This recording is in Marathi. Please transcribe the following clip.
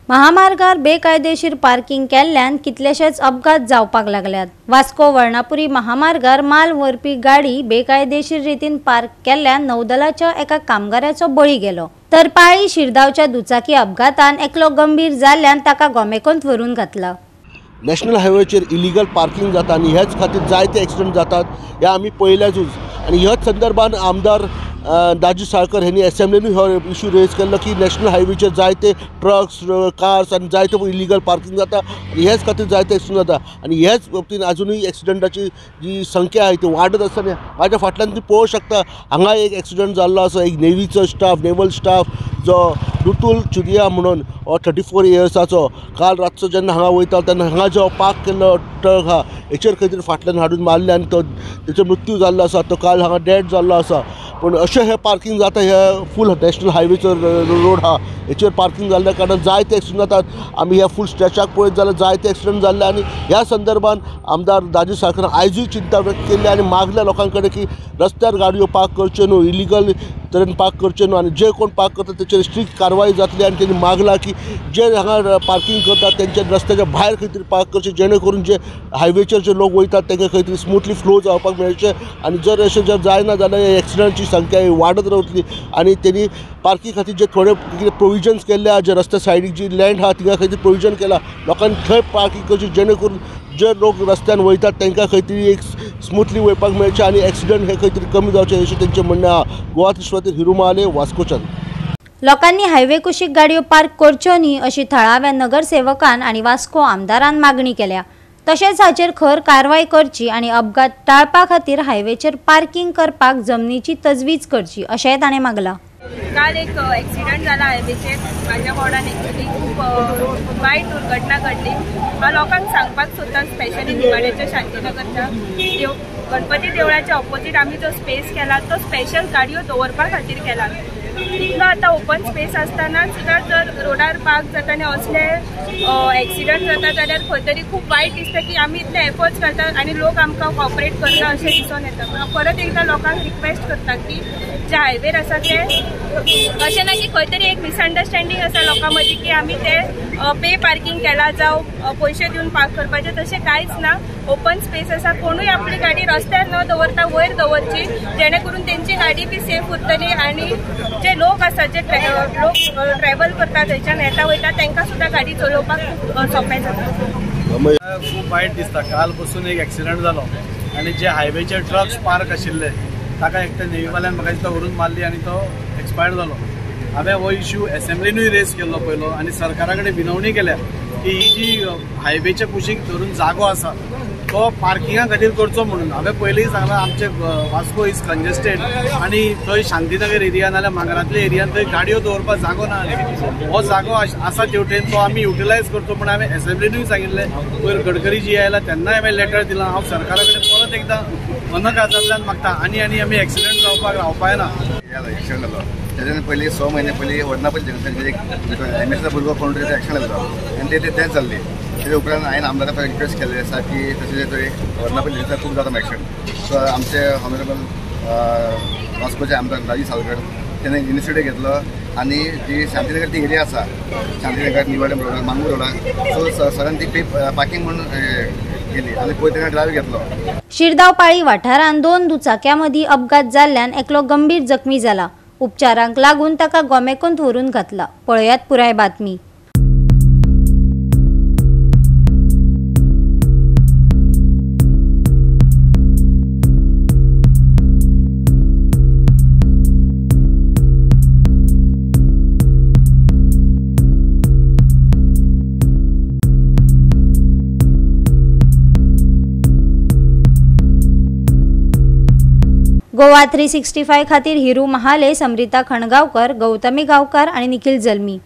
महामार्गार बेकायदेशीर पार्किंग केल्ल्यान कितलेशेच अपघात जावपाक लागल्यात। वास्को वर्णापुरी महामार्गार माल व्हरपी गाडी बेकायदेशीर रीतीन पार्क केल्ल्यान नौदलाच्या एका कामगाराचो बळी गेलो। तर पाळी शिरदावच्या दुचाकी अपघातान एकलो गंभीर जाल्ल्यान ताका गोमेकोंत व्हरून घातला। नॅशनल हायवेचेर इलिगल पार्किंग जाता आनी हेच खातीर जायते एक्सिडेंट जातात हे आमी पळयल्याचूच। आनी ह्याच संदर्भात आमदार दाजी साळकर हांणी असेंब्लीन हो इश्यू रेज केल्लो की नॅशनल हायवेचेर जायते ट्रक्स कार्स आनी जायते इलिगल पार्किंग जाता आनी हेच खातीर जायते एक्सिडेंट जाता आनी हेच बाबतीन अजुनूय एक्सिडेंटाची जी संख्या आहे ती वाडत आसतना हाच्या फाटल्यान तुम्ही पळोवंक शकता। हांगा एक एक्सिडेंट जाल्लो आसा, एक नेव्हीचो स्टाफ, नेवल स्टाफ जो रुतुल चुदिया म्हणून 34 इयर्साचो काल रातचो जेन्ना हांगा वयता तेन्ना हांगा जो पार्क केल्लो ट्रक हा हेचेर खंय तरी फाटल्यान हाडून मारले आनी तो तेचो मृत्यू जाल्लो आसा। तो काल हांगा डेड जाल्लो आसा। पण अशें हे पार्किंग जाता हे फूल नॅशनल हायवेचो रोड हा हेचेर पार्किंग जाल्ल्या कारणान जायते एक्सिडेंट जातात। आमी ह्या फूल स्ट्रेचाक पळयत जाल्यार जायते एक्सिडेंट जाल्ले आनी ह्या संदर्भात आमदार दाजी साळकर आयजूय चिंता व्यक्त केल्ली आनी मागल्या लोकां कडेन की रस्त्यार गाडयो पार्क करच्यो न्हू, इलिगल तरेन पार्क करच्यो न्हू आनी जे कोण पार्क करता तेचेर स्ट्रिक्ट कारवाई जातली आनी त्यांनी मागला की जे हांगा पार्किंग करतात तेंच्या रस्त्याच्या भायर खंय तरी पार्क करचे जेणे करून जे हायवेचेर जे लोक वयतात तांकां खंय तरी स्मूथली फ्लो जावपाक मेळचें आनी जर अशें जर जायना जाल्यार एक्सिडेंटची संख्या वाडत रावतली। आनी त्यांनी पार्किंग खातीर जे थोडे कितें प्रोविजन्स केल्ले जे रस्त्या सायडीक जी लँड आहा तिका खंय तरी प्रोविजन केला लोकांनी थंय पार्किंग करची जेणे करून जे लोक रस्त्यान वयतात तांकां खंय तरी एक स्मूथली वयपाक मेळचें आनी एक्सिडेंट हे खंय तरी कमी जावचे अशें तेंचें म्हणणें आहा। गोवा दृश्यवातीर हिरू महाले, वास्कोच्यान। लोकांनी हायवे कुशीक गाडयो पार्क करच्यो न्ही अशी थळाव्या नगरसेवकान आणि वास्को आमदारान मागणी केल्या। तशेंच हाचेर खर कारवाई करची आणि अपघात टाळपा खातीर हायवेचेर पार्किंग करपाक जमनीची तजवीज करची अशेंय ताणें मागला। काल एक ॲक्सिडेंट झाला हायवेचेर माझ्या वॉर्डान एक्चुअली खूप वाईट दुर्घटना घडली। हांव लोकांक सांगपाक सोदता स्पेशली निमाड्याच्या शांतीनगरच्या गणपती देवळाच्या ऑपोजीट आमी जो स्पेस केला तो स्पेशल गाडयो दवरपा खातीर केला। तितलो आता ओपन स्पेस आसतना सुद्दां जर रोडार पार्क जाता आनी असले एक्सिडेंट जाता जाल्यार खंय तरी खूप वायट दिसता की आमी इतले एफर्ट्स करतात आनी लोक आमकां कॉपरेट करता अशें दिसून येता। हांव परत एकदां लोकांक रिक्वेस्ट करता की जे हायवेर आसा ते अशें ना की खंय तरी एक मिसअंडरस्टँडींग आसा लोकां मदीं की आमी ते पे पार्किंग केला जावं पयशे दिवन पार्क करपाचें, तशें कांयच ना। ओपन स्पेस आसा, कोणूय आपली गाडी रस्त्यार न दवरता वयर दवरची जेणे करून तेंची गाडी बी सेफ उरतली आनी जे लोक आसा जे लोक ट्रॅव्हल करतात थंयच्यान येता वयता तांकां सुद्दां गाडी चलोवपाक खूब सोंपें जाता। खूब वायट दिसता। काल पासून एक एक्सिडेंट जालो आनी जे हायवेचेर ट्रक्स पार्क आशिल्ले ताका एकट्या नेव्हीवाल्यान म्हाका दिसता व्हरून मारली आनी तो एक्सपायर्ड जालो। हांवें हो इश्यू असेंब्लीनूय रेज केल्लो पयलो आनी सरकारा कडेन विनवणी केल्या की ही जी हायवेच्या कुशीक धरून जागो आसा तो पार्किंगा खातीर करचो म्हणून। हांवें पयलीं सांगलां आमचे वास्को इज कंजेस्टेड आनी थंय शांतीनगर एरिया नाल्यार मांगरातल्या एरियान थंय गाडयो दवरपाक जागो ना। हो जागो आसा तेवटेन तो आमी युटिलायज करचो म्हण हांवें असेंब्लीनूय सांगिल्लें। पयर गडकरी जी आयला तेन्नाय हांवें लेटर दिलां। हांव सरकारा कडेन परत एकदां मनकातांतल्यान मागता आनी आमी एक्सिडेंट जावपाक रावपाय ना। एक्सिडेंट जालो त्याच्याने पयलीं 6 महिने पयलीं वर्णापल्ली जंक्शनचेर एक एमएसचा भुरगो कोण तरी एक्सिडेंट जालो आनी ते डेथ जाल्ली। तेच्या उपरांत हांवें आमदाराक रिक्वेस्ट केल्ली आसा की तशें थंय वर्णापल्ली जंक्शनार खूब जाता एक्सिडेंट। सो आमचे हॉनरेबल वास्कोचे आमदार दाजी साळकर तेणें इनिशिएटीव घेतलो आनी जी शांतीनगर ती एरिया आसा शांतीनगर निवाडे रोड मांगूर रोडार सो सरान ती पार्किंग म्हणून केली आनी पळय तेणें ड्रायव्ह घेतलो। शिरदाव पाळी वाठारांत 2 दुचाक्यां मदीं अपघात जाल्ल्यान एकलो गंभीर जखमी जाला। उपचारांक लागून ताका गोमेकोंत व्हरून घातला। पळयात पुराय बातमी। गोवा 365 खातीर हिरू महाले, समृता खणगावकर, गौतमी गावकार आणि निखिल जल्मी।